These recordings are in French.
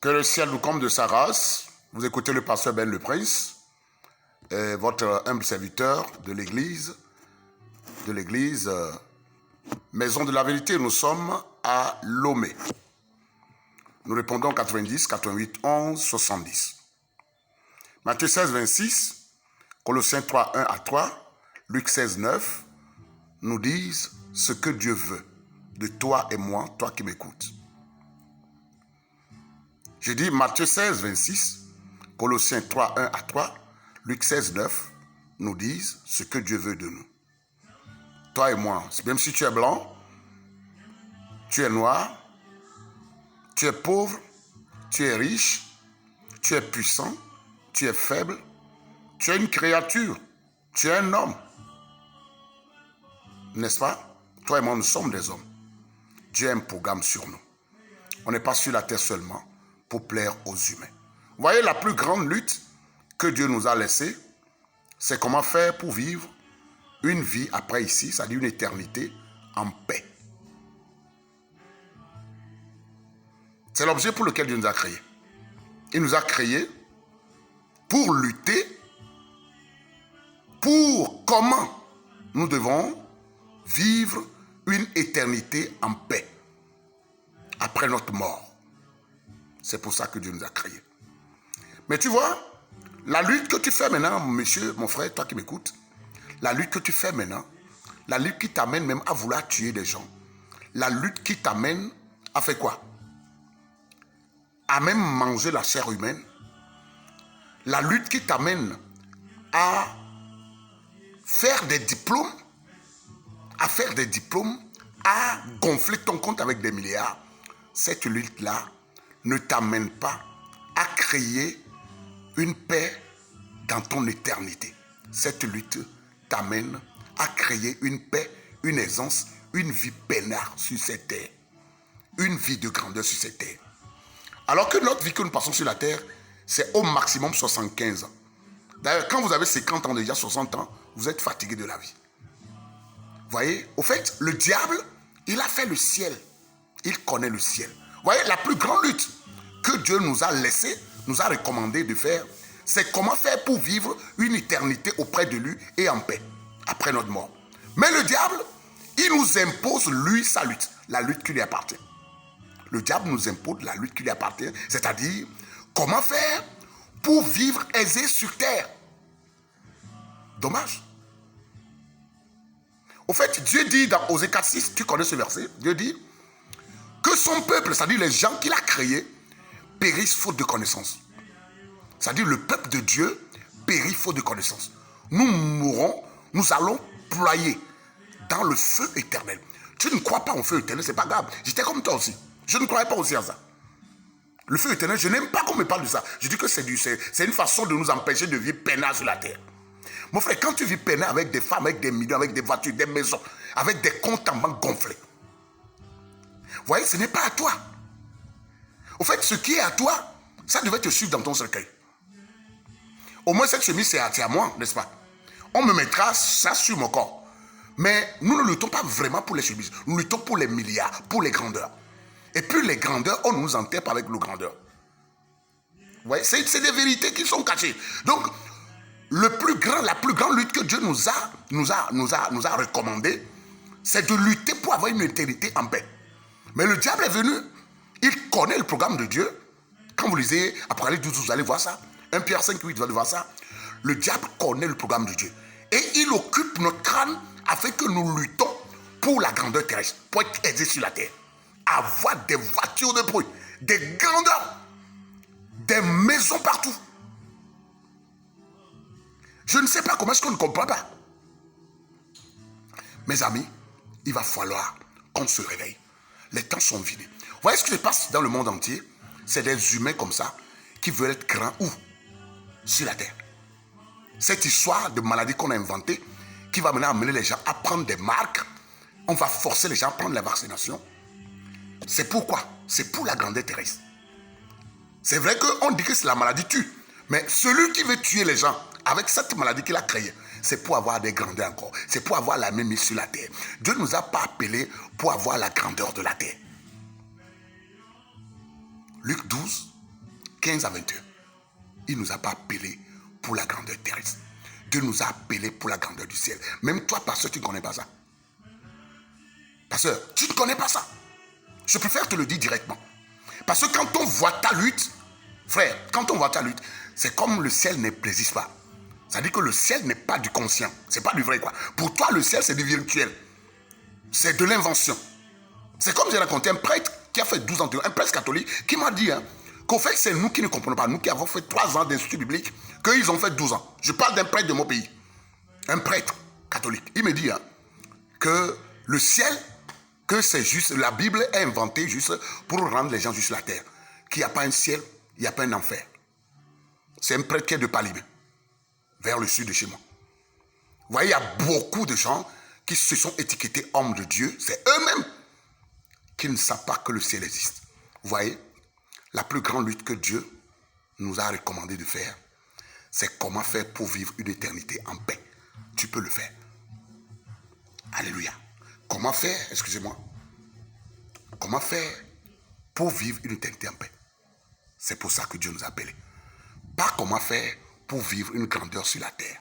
Que le ciel vous comble de sa grâce. Vous écoutez le pasteur Ben le Prince, votre humble serviteur de l'église Maison de la Vérité. Nous sommes à Lomé. Nous répondons 90, 88, 11, 70. Matthieu 16, 26, Colossiens 3, 1 à 3, Luc 16, 9, nous disent ce que Dieu veut de toi et moi, toi qui m'écoutes. Je dis Matthieu 16, 26, Colossiens 3, 1 à 3, Luc 16, 9, nous disent ce que Dieu veut de nous. Toi et moi, même si tu es blanc, tu es noir, tu es pauvre, tu es riche, tu es puissant, tu es faible, tu es une créature, tu es un homme. N'est-ce pas? Toi et moi, nous sommes des hommes. Dieu a un programme sur nous. On n'est pas sur la terre seulement pour plaire aux humains. Vous voyez, la plus grande lutte que Dieu nous a laissée, c'est comment faire pour vivre une vie après ici, c'est-à-dire une éternité en paix. C'est l'objet pour lequel Dieu nous a créés. Il nous a créés pour lutter pour comment nous devons vivre une éternité en paix après notre mort. C'est pour ça que Dieu nous a créés. Mais tu vois, la lutte que tu fais maintenant, monsieur, mon frère, toi qui m'écoutes, la lutte que tu fais maintenant, la lutte qui t'amène même à vouloir tuer des gens, la lutte qui t'amène à faire quoi? À même manger la chair humaine, la lutte qui t'amène à faire des diplômes, à gonfler ton compte avec des milliards, cette lutte-là ne t'amène pas à créer une paix dans ton éternité. Cette lutte t'amène à créer une paix, une aisance, une vie peinard sur cette terre. Une vie de grandeur sur cette terre. Alors que notre vie que nous passons sur la terre, c'est au maximum 75 ans. D'ailleurs, quand vous avez 50 ans déjà, 60 ans, vous êtes fatigué de la vie. Vous voyez, au fait, le diable, il a fait le ciel. Il connaît le ciel. Vous voyez, la plus grande lutte que Dieu nous a laissé, nous a recommandé de faire, c'est comment faire pour vivre une éternité auprès de lui et en paix, après notre mort. Mais le diable, il nous impose, lui, sa lutte, la lutte qui lui appartient. Le diable nous impose la lutte qui lui appartient, c'est-à-dire comment faire pour vivre aisé sur terre. Dommage. Au fait, Dieu dit dans Osée 4:6, tu connais ce verset, Dieu dit que son peuple, c'est-à-dire les gens qu'il a créés, périssent faute de connaissance. C'est-à-dire le peuple de Dieu périt faute de connaissance. Nous mourrons, nous allons ployer dans le feu éternel. Tu ne crois pas au feu éternel, c'est pas grave. J'étais comme toi aussi. Je ne croyais pas aussi à ça. Le feu éternel, je n'aime pas qu'on me parle de ça. Je dis que c'est une façon de nous empêcher de vivre peinard sur la terre. Mon frère, quand tu vis peinard avec des femmes, avec des millions, avec des voitures, des maisons, avec des comptes en banque gonflés, vous voyez, ce n'est pas à toi. Au fait, ce qui est à toi, ça devait te suivre dans ton cercueil. Au moins, cette chemise, c'est à moi, n'est-ce pas? On me mettra ça sur mon corps. Mais nous ne luttons pas vraiment pour les chemises. Nous luttons pour les milliards, pour les grandeurs. Et puis les grandeurs, on nous enterre avec le grandeur. Vous voyez, c'est des vérités qui sont cachées. Donc, la plus grande lutte que Dieu nous a recommandé, c'est de lutter pour avoir une éternité en paix. Mais le diable est venu. Il connaît le programme de Dieu. Quand vous lisez Apocalypse 12, vous allez voir ça. 1 Pierre 5, 8, vous allez voir ça. Le diable connaît le programme de Dieu. Et il occupe notre crâne afin que nous luttons pour la grandeur terrestre, pour être aidés sur la terre. Avoir des voitures de bruit, des grandeurs, des maisons partout. Je ne sais pas comment est-ce qu'on ne comprend pas. Mes amis, il va falloir qu'on se réveille. Les temps sont vides. Vous voyez ce qui se passe dans le monde entier? C'est des humains comme ça qui veulent être grands où? Sur la terre. Cette histoire de maladie qu'on a inventée, qui va maintenant amener les gens à prendre des marques, on va forcer les gens à prendre la vaccination. C'est pourquoi? C'est pour la grandeur terrestre. C'est vrai qu'on dit que la maladie tue, mais celui qui veut tuer les gens avec cette maladie qu'il a créée, c'est pour avoir des grandeurs encore. C'est pour avoir la même mise sur la terre. Dieu ne nous a pas appelés pour avoir la grandeur de la terre. Luc 12, 15 à 21. Il ne nous a pas appelés pour la grandeur terrestre. Dieu nous a appelés pour la grandeur du ciel. Même toi, pasteur, tu ne connais pas ça. Pasteur, tu ne connais pas ça. Je préfère te le dire directement. Parce que quand on voit ta lutte, frère, quand on voit ta lutte, c'est comme le ciel n'existe pas. C'est-à-dire que le ciel n'est pas du conscient. C'est pas du vrai, quoi. Pour toi, le ciel, c'est du virtuel. C'est de l'invention. C'est comme j'ai raconté un prêtre qui a fait 12 ans, un prêtre catholique, qui m'a dit qu'au fait, c'est nous qui ne comprenons pas, nous qui avons fait 3 ans d'institut biblique, qu'ils ont fait 12 ans. Je parle d'un prêtre de mon pays. Un prêtre catholique. Il me dit que le ciel, que c'est juste, la Bible est inventée juste pour rendre les gens juste la terre. Qu'il n'y a pas un ciel, il n'y a pas un enfer. C'est un prêtre qui est de Palibé, vers le sud de chez moi. Vous voyez, il y a beaucoup de gens qui se sont étiquetés hommes de Dieu. C'est eux-mêmes qui ne savent pas que le ciel existe. Vous voyez, la plus grande lutte que Dieu nous a recommandé de faire, c'est comment faire pour vivre une éternité en paix. Tu peux le faire. Alléluia. Comment faire, excusez-moi, comment faire pour vivre une éternité en paix? C'est pour ça que Dieu nous a appelés. Pas comment faire pour vivre une grandeur sur la terre.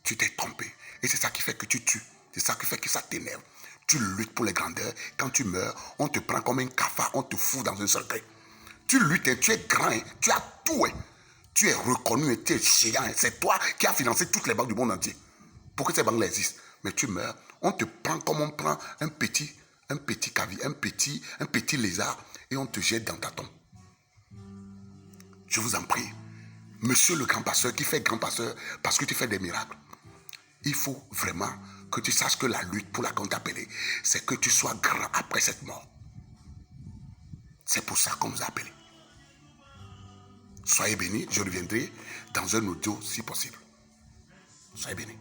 Tu t'es trompé. Et c'est ça qui fait que tu tues. C'est ça qui fait que ça t'énerve. Tu luttes pour les grandeurs. Quand tu meurs, on te prend comme un cafard, on te fout dans un cercueil. Tu luttes, tu es grand, tu as tout. Tu es reconnu, tu es géant. C'est toi qui as financé toutes les banques du monde entier. Pour que ces banques existent. Mais tu meurs, on te prend comme on prend un petit caviar, un petit lézard, et on te jette dans ta tombe. Je vous en prie, monsieur le grand pasteur qui fait grand pasteur parce que tu fais des miracles, il faut vraiment que tu saches que la lutte pour laquelle on t'a appelé, c'est que tu sois grand après cette mort. C'est pour ça qu'on nous a appelés. Soyez bénis, je reviendrai dans un audio si possible. Soyez bénis.